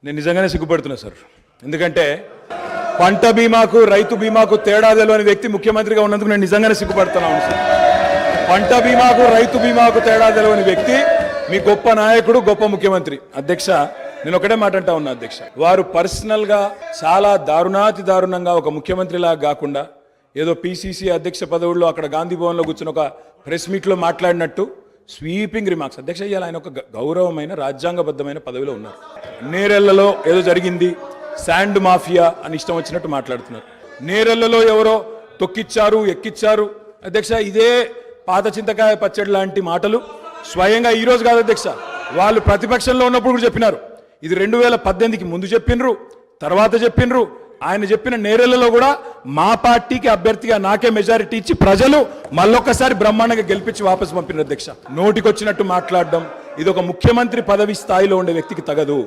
నేను నిజంగానే సిగ్గుపడుతున్నా సార్. ఎందుకంటే పంట బీమాకు రైతు బీమాకు తేడా తెలియని వ్యక్తి ముఖ్యమంత్రిగా ఉన్నందుకు నేను నిజంగానే సిగ్గుపడుతున్నాను సార్. పంట బీమాకు రైతు బీమాకు తేడా తెలియని వ్యక్తి మీ గొప్ప నాయకుడు, గొప్ప ముఖ్యమంత్రి. అధ్యక్ష, నేను ఒకటే మాట అంటా ఉన్నా అధ్యక్ష, వారు పర్సనల్ గా చాలా దారుణాతి దారుణంగా ఒక ముఖ్యమంత్రిలా కాకుండా ఏదో పిసిసి అధ్యక్ష పదవుల్లో అక్కడ గాంధీ భవన్లో కూర్చుని ఒక ప్రెస్ మీట్లో మాట్లాడినట్టు స్వీపింగ్ రిమార్క్స్. అధ్యక్ష, ఇవాళ ఆయన ఒక గౌరవమైన రాజ్యాంగబద్ధమైన పదవిలో ఉన్నారు. నేరెళ్లలో ఏదో జరిగింది, శాండ్ మాఫియా అని ఇష్టం వచ్చినట్టు మాట్లాడుతున్నారు. నేరెళ్లలో ఎవరో తొక్కిచ్చారు, ఎక్కిచ్చారు. అధ్యక్ష, ఇదే పాత చింతకాయ పచ్చడి లాంటి మాటలు స్వయంగా ఈ రోజు కాదు అధ్యక్ష, వాళ్ళు ప్రతిపక్షంలో ఉన్నప్పుడు కూడా చెప్పినారు. ఇది 2018కి ముందు చెప్పినరు, తర్వాత చెప్పినరు. ఆయన చెప్పిన నేరెళ్లలో కూడా మా పార్టీకి అభ్యర్థిగా నాకే మెజారిటీ ఇచ్చి ప్రజలు మళ్ళొక్కసారి బ్రహ్మాండంగా గెలిపించి వాపసు పంపినారు. అధ్యక్ష, నోటికొచ్చినట్టు మాట్లాడడం ఇది ఒక ముఖ్యమంత్రి పదవి స్థాయిలో ఉండే వ్యక్తికి తగదు.